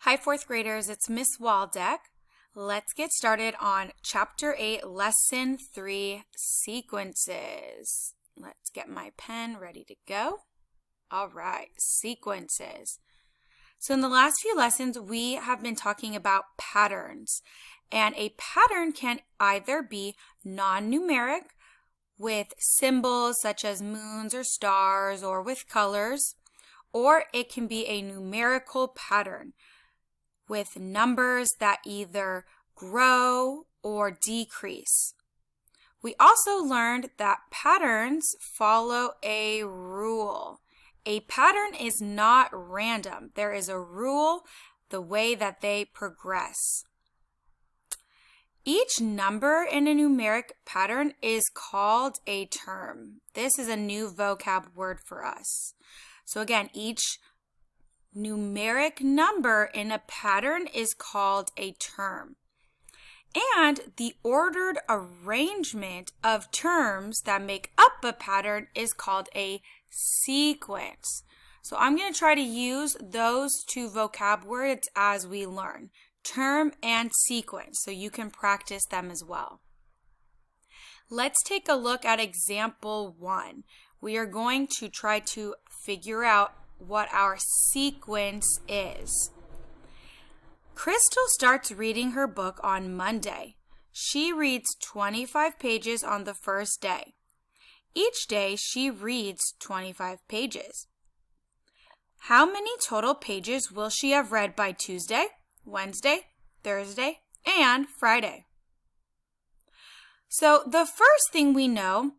Hi, fourth graders, it's Miss Waldeck. Let's get started on Chapter 8, Lesson 3, Sequences. Let's get my pen ready to go. All right, sequences. So in the last few lessons, we have been talking about patterns. And a pattern can either be non-numeric with symbols such as moons or stars or with colors, or it can be a numerical pattern with numbers that either grow or decrease. We also learned that patterns follow a rule. A pattern is not random. There is a rule the way that they progress. Each number in a numeric pattern is called a term. This is a new vocab word for us. So again, each numeric number in a pattern is called a term. And the ordered arrangement of terms that make up a pattern is called a sequence. So I'm going to try to use those two vocab words as we learn, term and sequence, so you can practice them as well. Let's take a look at example 1. We are going to try to figure out what our sequence is. Crystal starts reading her book on Monday. She reads 25 pages on the first day. Each day she reads 25 pages. How many total pages will she have read by Tuesday, Wednesday, Thursday, and Friday? So the first thing we know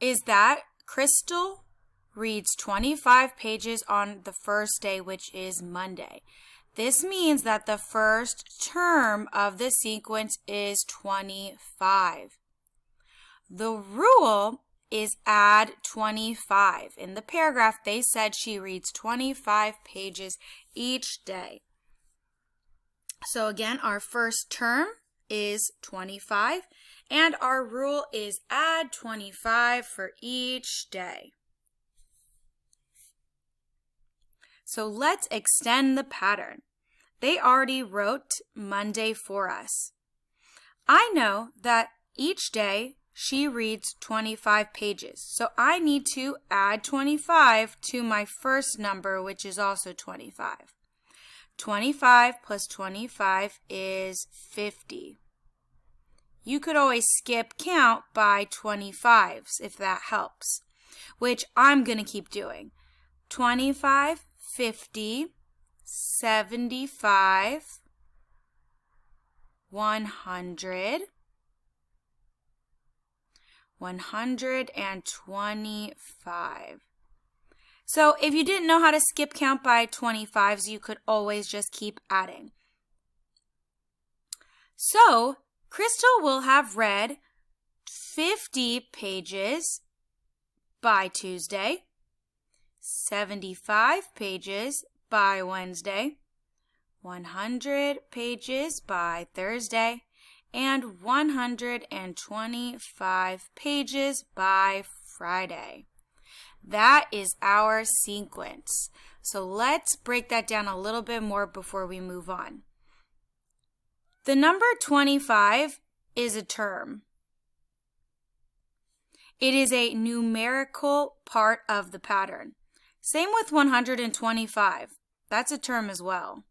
is that Crystal reads 25 pages on the first day, which is Monday. This means that the first term of the sequence is 25. The rule is add 25. In the paragraph, they said she reads 25 pages each day. So again, our first term is 25, and our rule is add 25 for each day. So let's extend the pattern. They already wrote Monday for us. I know that each day she reads 25 pages, so I need to add 25 to my first number, which is also 25. 25 plus 25 is 50. You could always skip count by 25s if that helps, which I'm going to keep doing. 25, 50, 75, 100, 125. So if you didn't know how to skip count by 25s, you could always just keep adding. So Crystal will have read 50 pages by Tuesday, 75 pages by Wednesday, 100 pages by Thursday, and 125 pages by Friday. That is our sequence. So let's break that down a little bit more before we move on. The number 25 is a term. It is a numerical part of the pattern. Same with 125. That's a term as well.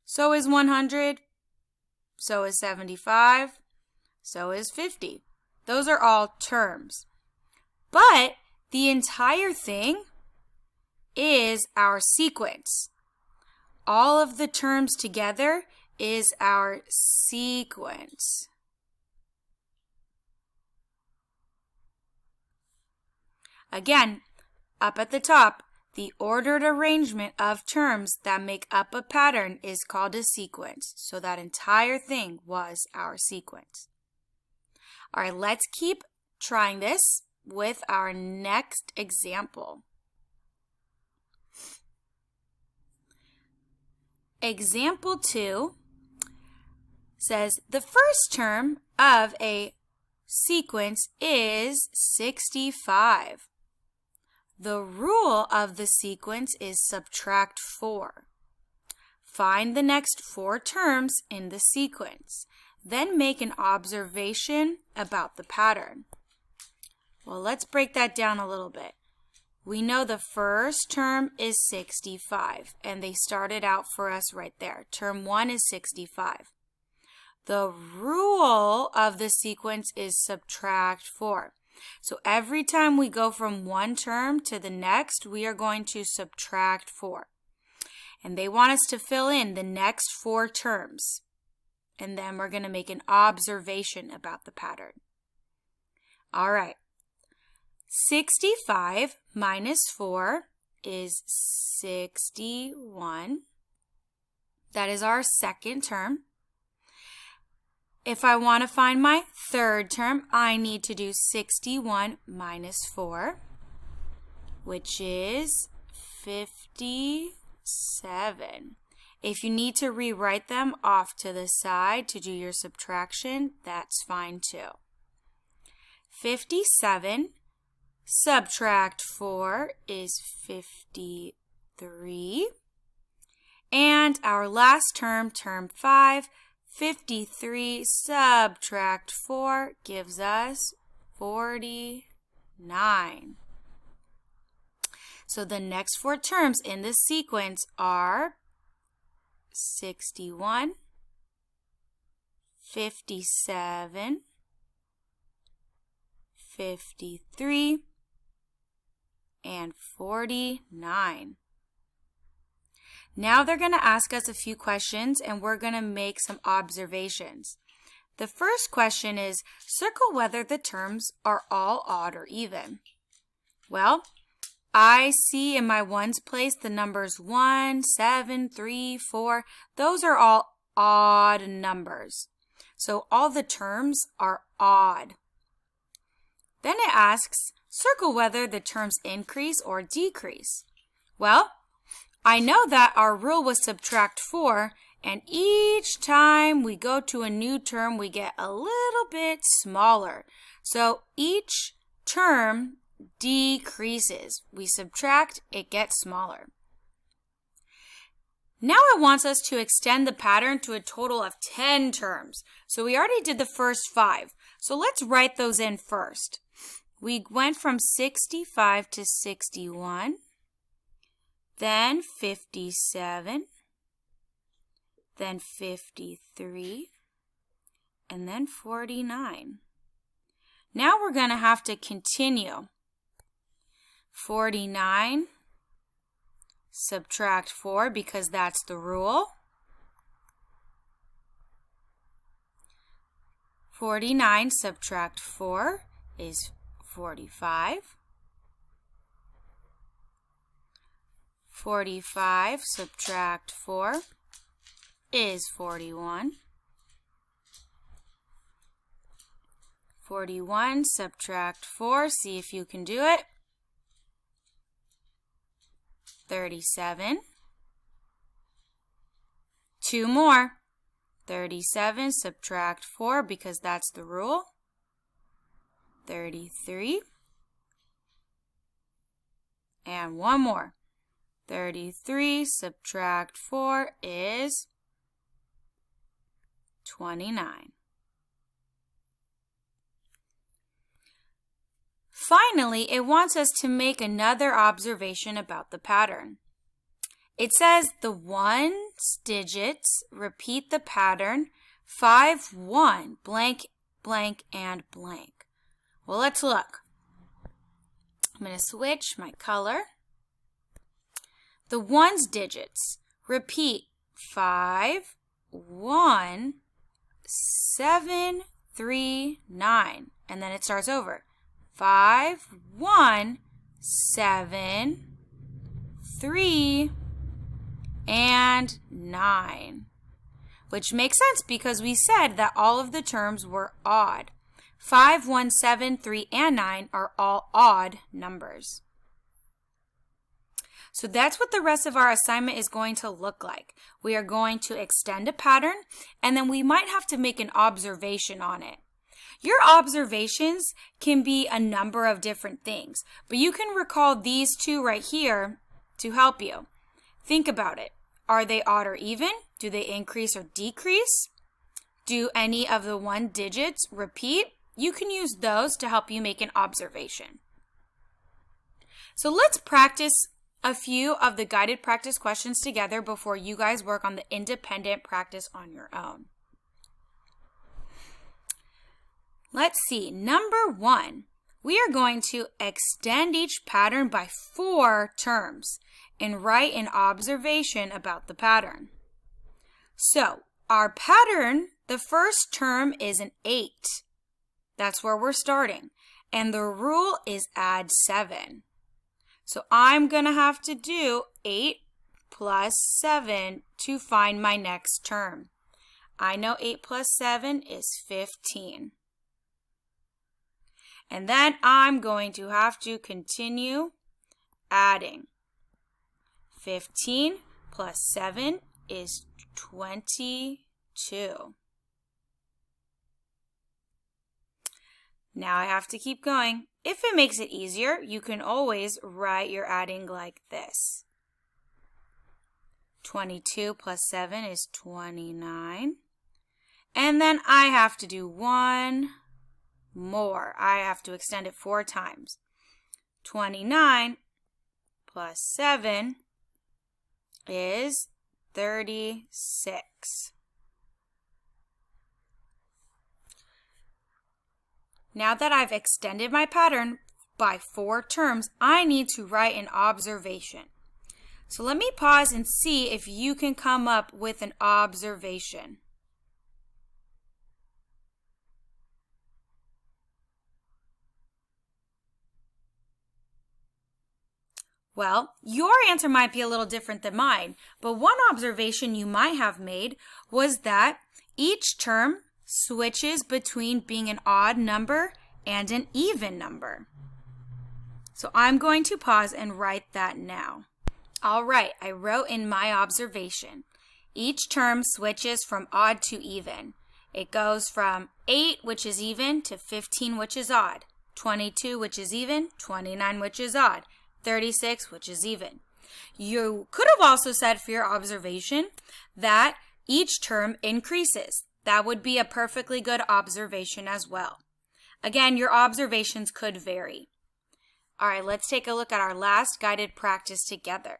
So is 100. So is 75. So is 50. Those are all terms. But the entire thing is our sequence. All of the terms together is our sequence. Again, up at the top, the ordered arrangement of terms that make up a pattern is called a sequence. So that entire thing was our sequence. All right, let's keep trying this with our next example. Example 2 says the first term of a sequence is 65. The rule of the sequence is subtract 4. Find the next 4 terms in the sequence. Then make an observation about the pattern. Well, let's break that down a little bit. We know the first term is 65, and they started out for us right there. Term 1 is 65. The rule of the sequence is subtract 4. So every time we go from one term to the next, we are going to subtract 4. And they want us to fill in the next 4 terms. And then we're going to make an observation about the pattern. All right. 65 minus 4 is 61. That is our second term. If I want to find my third term, I need to do 61 minus 4, which is 57. If you need to rewrite them off to the side to do your subtraction, that's fine too. 57 subtract 4 is 53. And our last term, term 5, 53 subtract 4 gives us 49. So the next 4 terms in this sequence are 61, 57, 53, and 49. Now they're going to ask us a few questions and we're going to make some observations. The first question is, circle whether the terms are all odd or even. Well, I see in my ones place the numbers 1, 7, 3, 4. Those are all odd numbers. So all the terms are odd. Then it asks, circle whether the terms increase or decrease. Well, I know that our rule was subtract 4, and each time we go to a new term, we get a little bit smaller. So each term decreases. We subtract, it gets smaller. Now it wants us to extend the pattern to a total of 10 terms. So we already did the first 5. So let's write those in first. We went from 65 to 61, then 57, then 53, and then 49. Now we're going to have to continue. 49, subtract 4 because that's the rule. 49 subtract 4 is 45. 45 subtract 4 is 41. 41 subtract 4, see if you can do it. 37. 2 more. 37 subtract 4 because that's the rule. 33. And 1 more. 33 subtract 4 is 29. Finally, it wants us to make another observation about the pattern. It says the ones digits repeat the pattern 5, 1, blank, blank, and blank. Well, let's look. I'm going to switch my color. The ones digits repeat 5, 1, 7, 3, 9. And then it starts over. 5, 1, 7, 3, and 9. Which makes sense because we said that all of the terms were odd. 5, 1, 7, 3, and 9 are all odd numbers. So that's what the rest of our assignment is going to look like. We are going to extend a pattern, and then we might have to make an observation on it. Your observations can be a number of different things, but you can recall these two right here to help you. Think about it. Are they odd or even? Do they increase or decrease? Do any of the 1 digits repeat? You can use those to help you make an observation. So let's practice a few of the guided practice questions together before you guys work on the independent practice on your own. Let's see, number 1, we are going to extend each pattern by 4 terms and write an observation about the pattern. So our pattern, the first term is an 8. That's where we're starting. And the rule is add 7. So I'm going to have to do 8 plus 7 to find my next term. I know 8 plus 7 is 15. And then I'm going to have to continue adding. 15 plus 7 is 22. Now I have to keep going. If it makes it easier, you can always write your adding like this. 22 plus 7 is 29. And then I have to do one more. I have to extend it 4 times. 29 plus 7 is 36. Now that I've extended my pattern by 4 terms, I need to write an observation. So let me pause and see if you can come up with an observation. Well, your answer might be a little different than mine, but one observation you might have made was that each term switches between being an odd number and an even number. So I'm going to pause and write that now. All right, I wrote in my observation. Each term switches from odd to even. It goes from 8, which is even, to 15, which is odd, 22, which is even, 29, which is odd, 36, which is even. You could have also said for your observation that each term increases. That would be a perfectly good observation as well. Again, your observations could vary. All right, let's take a look at our last guided practice together.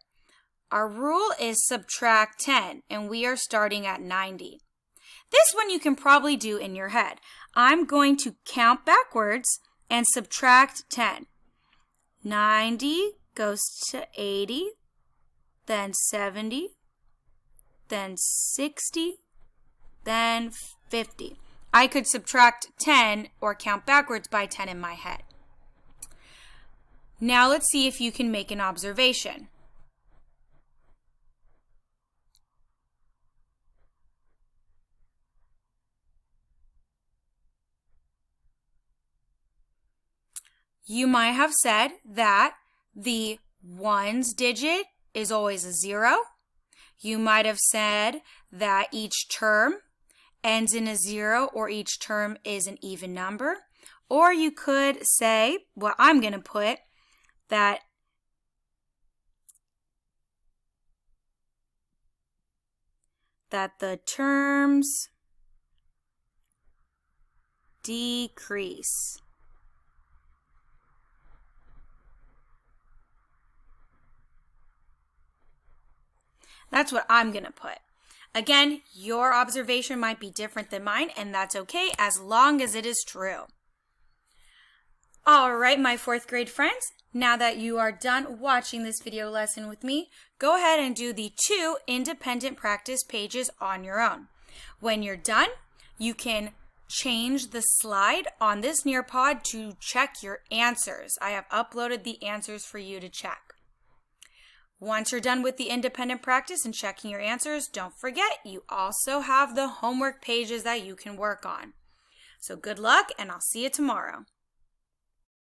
Our rule is subtract 10, and we are starting at 90. This one you can probably do in your head. I'm going to count backwards and subtract 10. 90 goes to 80, then 70, then 60, then 50. I could subtract 10 or count backwards by 10 in my head. Now let's see if you can make an observation. You might have said that the ones digit is always a 0. You might have said that each term ends in a 0 or each term is an even number. Or you could say, well, I'm going to put that the terms decrease. That's what I'm going to put. Again, your observation might be different than mine, and that's okay as long as it is true. All right, my 4th grade friends, now that you are done watching this video lesson with me, go ahead and do the 2 independent practice pages on your own. When you're done, you can change the slide on this Nearpod to check your answers. I have uploaded the answers for you to check. Once you're done with the independent practice and checking your answers, don't forget you also have the homework pages that you can work on. So good luck, and I'll see you tomorrow.